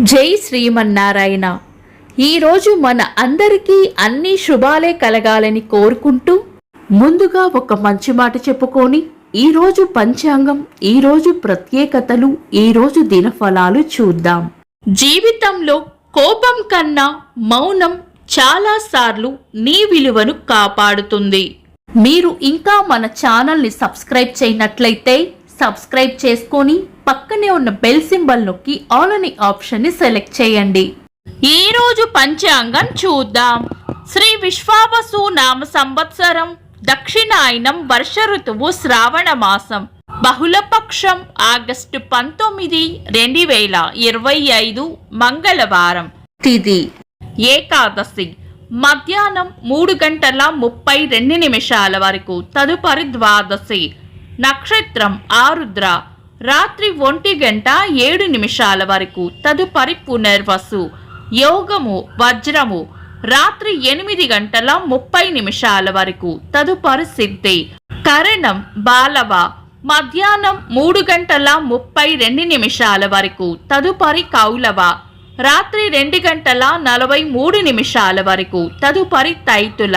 జై శ్రీమన్నారాయణ. ఈరోజు మన అందరికీ అన్ని శుభాలే కలగాలని కోరుకుంటూ ముందుగా ఒక మంచి మాట చెప్పుకొని ఈరోజు పంచాంగం, ఈరోజు ప్రత్యేకతలు, ఈరోజు దినఫలాలు చూద్దాం. జీవితంలో కోపం కన్నా మౌనం చాలాసార్లు నీ విలువను కాపాడుతుంది. మీరు ఇంకా మన ఛానల్ని సబ్స్క్రైబ్ చేయనట్లయితే సబ్స్క్రైబ్ చేసుకొని పక్కనే ఉన్న బెల్ సింబల్ నొక్కి ఆల్ అనే ఆప్షన్ని సెలెక్ట్ చేయండి. ఈ రోజు పంచాంగం చూద్దాం. శ్రీ విశ్వావసు నామ సంవత్సరం, దక్షిణాయనం, వర్ష ఋతువు, శ్రావణ మాసం, బహుళపక్షం, ఆగస్టు 19, 2025 మంగళవారం. తిథి ఏకాదశి, మధ్యాహ్నం 3:32 వరకు. తదుపరి ద్వాదశి. నక్షత్రం ఆరుద్ర, రాత్రి 1:07 వరకు. తదుపరి పునర్వసు. యోగము వజ్రము, రాత్రి 8:30 వరకు. తదుపరి సిద్ధి. కరణం బాలవ, మధ్యాహ్నం 3:32 వరకు. తదుపరి కౌలవ, రాత్రి 2:43 వరకు. తదుపరి తైతుల.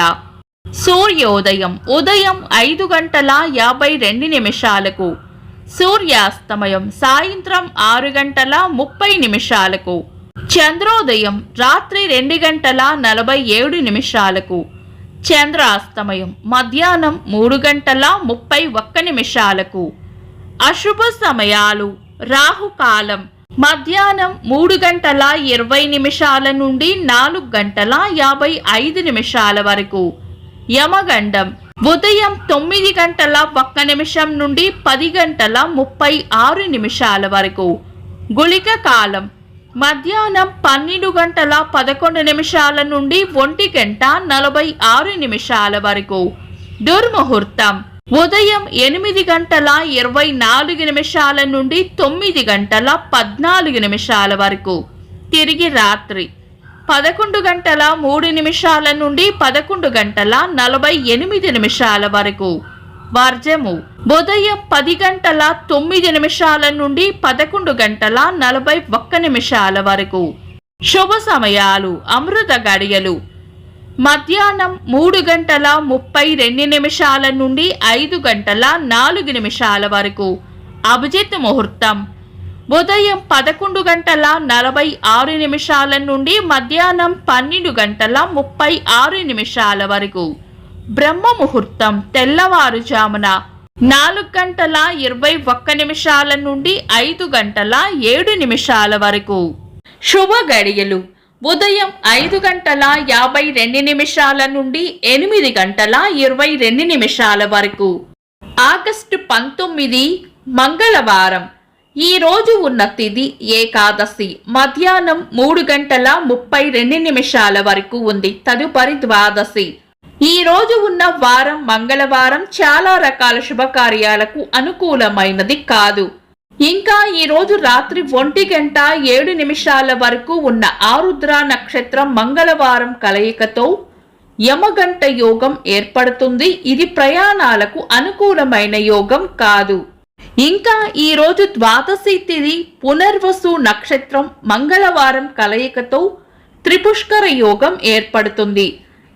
సూర్యోదయం ఉదయం 5:52. సూర్యాస్తమయం సాయంత్రం 6:30. చంద్రోదయం రాత్రి 2:47. చంద్రాస్తమయం మధ్యాహ్నం 3:31. అశుభ సమయాలు. రాహుకాలం మధ్యాహ్నం 3:20 నుండి 4:55 వరకు. యమగండం ఉదయం 9:01 నుండి 10:36 వరకు. గుళిక కాలం మధ్యాహ్నం 12:11 నుండి 1:46 వరకు. దుర్ముహూర్తం ఉదయం 8:24 నుండి 9:14 వరకు. తిరిగి రాత్రి 11:03 నుండి 11:48 వరకు. వర్జము ఉదయం 10:09 నుండి 11:41 వరకు. శుభ సమయాలు. అమృత గడియలు మధ్యాహ్నం 3:32 నుండి 5:04 వరకు. అభిజిత్ ముహూర్తం ఉదయం 11:46 నుండి మధ్యాహ్నం 12:36 వరకు. బ్రహ్మ ముహూర్తం తెల్లవారుజామున 4:21 నుండి 5:07 వరకు. శుభ గడియలు ఉదయం 5:52 నుండి 8:22 వరకు. ఆగస్టు 19 మంగళవారం. ఈ రోజు ఉన్న తిథి ఏకాదశి, మధ్యాహ్నం 3:32 వరకు ఉంది. తదుపరి ద్వాదశి. ఈ రోజు ఉన్న వారం మంగళవారం చాలా రకాల శుభకార్యాలకు అనుకూలమైనది కాదు. ఇంకా ఈ రోజు రాత్రి 1:07 వరకు ఉన్న ఆరుద్ర నక్షత్రం మంగళవారం కలయికతో యమగంట యోగం ఏర్పడుతుంది. ఇది ప్రయాణాలకు అనుకూలమైన యోగం కాదు. ఇంకా ఈ రోజు ద్వాదశి తిథి పునర్వసు నక్షత్రం మంగళవారం కలయికతో త్రిపుష్కర యోగం ఏర్పడుతుంది.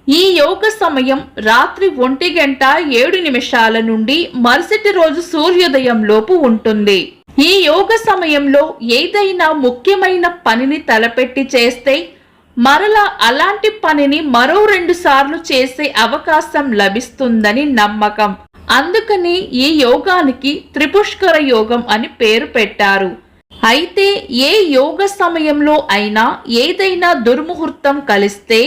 ఈ యోగ సమయం రాత్రి 1:07 నుండి మరుసటి రోజు సూర్యోదయం లోపు ఉంటుంది. ఈ యోగ సమయంలో ఏదైనా ముఖ్యమైన పనిని తలపెట్టి చేస్తే మరలా అలాంటి పనిని మరో 2 సార్లు చేసే అవకాశం లభిస్తుందని నమ్మకం. అందుకని ఈ యోగానికి త్రిపుష్కర యోగం అని పేరు పెట్టారు. అయితే ఏ యోగ సమయంలో అయినా ఏదైనా దుర్ముహూర్తం కలిస్తే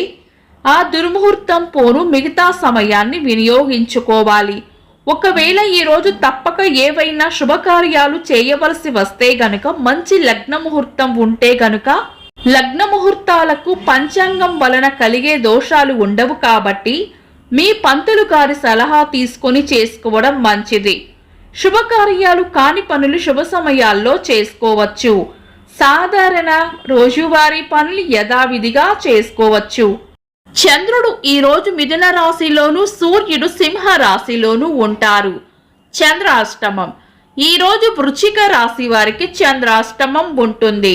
ఆ దుర్ముహూర్తం పోను మిగతా సమయాన్ని వినియోగించుకోవాలి. ఒకవేళ ఈ రోజు తప్పక ఏవైనా శుభకార్యాలు చేయవలసి వస్తే గనుక, మంచి లగ్న ముహూర్తం ఉంటే గనుక, లగ్న ముహూర్తాలకు పంచాంగం వలన కలిగే దోషాలు ఉండవు కాబట్టి మీ పంతులు గారి సలహా తీసుకొని చేసుకోవడం మంచిది. శుభకార్యాలు కాని పనులు శుభ సమయాల్లో చేసుకోవచ్చు. సాధారణ రోజువారీ పనులు యథావిధిగా చేసుకోవచ్చు. చంద్రుడు ఈ రోజు మిథున రాశిలోను, సూర్యుడు సింహ రాశిలోను ఉంటారు. చంద్రాష్టమం ఈ రోజు వృశ్చిక రాశి వారికి చంద్రాష్టమం ఉంటుంది.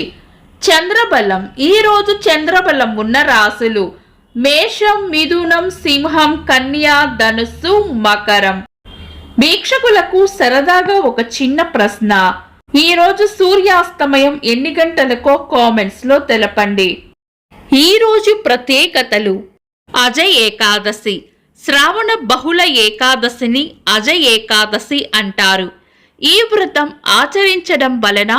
చంద్రబలం. ఈ రోజు చంద్రబలం ఉన్న రాశులు మేషం, మిథునం, సింహం, కన్య, ధనుస్సు, మకరం. వీక్షకులకు సరదాగా ఒక చిన్న ప్రశ్న. ఈ రోజు సూర్యాస్తమయం ఎన్ని గంటలకో కామెంట్స్ లో తెలపండి. ఈ రోజు ప్రత్యేకతలు. అజయ్ ఏకాదశి. శ్రావణ బహుళ ఏకాదశిని అజయ్ ఏకాదశి అంటారు. ఈ వ్రతం ఆచరించడం వలన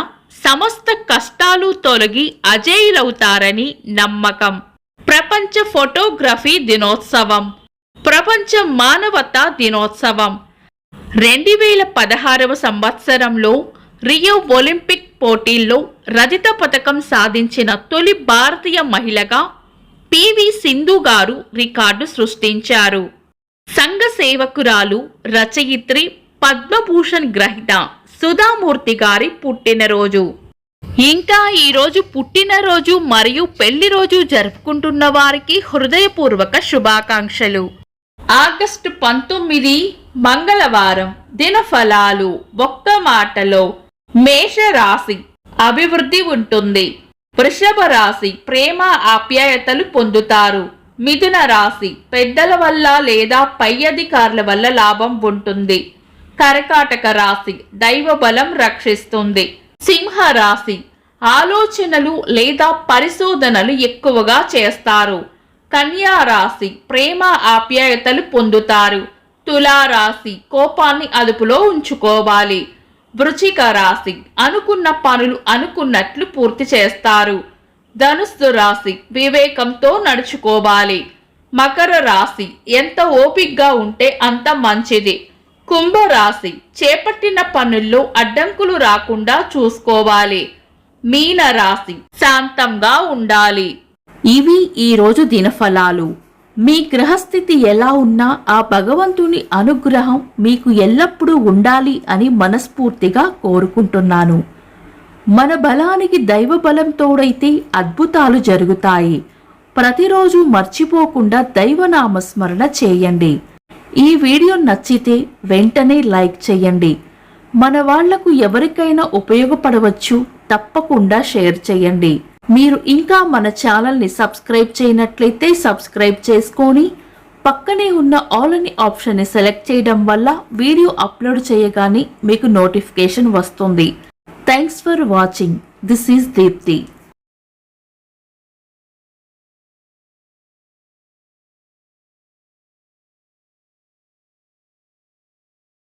సమస్త కష్టాలు తొలగి అజేయులవుతారని నమ్మకం. ప్రపంచ ఫోటోగ్రఫీ దినోత్సవం, ప్రపంచ మానవతా దినోత్సవం. 2016వ సంవత్సరంలో రియో ఒలింపిక్ పోటీల్లో రజత పతకం సాధించిన తొలి భారతీయ మహిళగా పివి సింధు గారు రికార్డు సృష్టించారు. సంఘ సేవకురాలు, రచయిత్రి, పద్మభూషణ్ గ్రహీత సుధామూర్తి గారి పుట్టినరోజు. ఇంకా ఈరోజు పుట్టినరోజు మరియు పెళ్లి రోజు జరుపుకుంటున్న వారికి హృదయపూర్వక శుభాకాంక్షలు. ఆగస్టు 19 మంగళవారం. దినఫలాలు. ఒక్క మాటలో మేషరాశి అభివృద్ధి ఉంటుంది. వృషభ రాశి ప్రేమ ఆప్యాయతలు పొందుతారు. మిథున రాశి పెద్దల వల్ల లేదా పై అధికారుల వల్ల లాభం ఉంటుంది. కర్కాటక రాశి దైవ బలం రక్షిస్తుంది. సింహ రాశి ఆలోచనలు లేదా పరిశోధనలు ఎక్కువగా చేస్తారు. కన్యా రాశి ప్రేమ ఆప్యాయతలు పొందుతారు. తులా రాశి కోపాన్ని అదుపులో ఉంచుకోవాలి. వృశ్చిక రాశి అనుకున్న పనులు అనుకున్నట్లు పూర్తి చేస్తారు. ధనుస్సు రాశి వివేకంతో నడుచుకోవాలి. మకర రాశి ఎంత ఓపికగా ఉంటే అంత మంచిది. కుంభరాశి చేపట్టిన పనుల్లో అడ్డంకులు రాకుండా చూసుకోవాలి. మీన రాశి శాంతంగా ఉండాలి. ఇవి ఈరోజు దినఫలాలు. మీ గ్రహస్థితి ఎలా ఉన్నా ఆ భగవంతుని అనుగ్రహం మీకు ఎల్లప్పుడూ ఉండాలి అని మనస్ఫూర్తిగా కోరుకుంటున్నాను. మన బలానికి దైవ బలం తోడైతే అద్భుతాలు జరుగుతాయి. ప్రతిరోజు మర్చిపోకుండా దైవనామస్మరణ చేయండి. ఈ వీడియో నచ్చితే వెంటనే లైక్ చేయండి. మన వాళ్లకు ఎవరికైనా ఉపయోగపడవచ్చు. తప్పకుండా షేర్ చేయండి. మీరు ఇంకా మన ఛానల్ని సబ్స్క్రైబ్ చేయనట్లయితే సబ్స్క్రైబ్ చేసుకొని పక్కనే ఉన్న ఆల్ అని ఆప్షన్ని సెలెక్ట్ చేయడం వల్ల వీడియో అప్లోడ్ చేయగానే మీకు నోటిఫికేషన్ వస్తుంది. Thanks for watching. This is Deepti.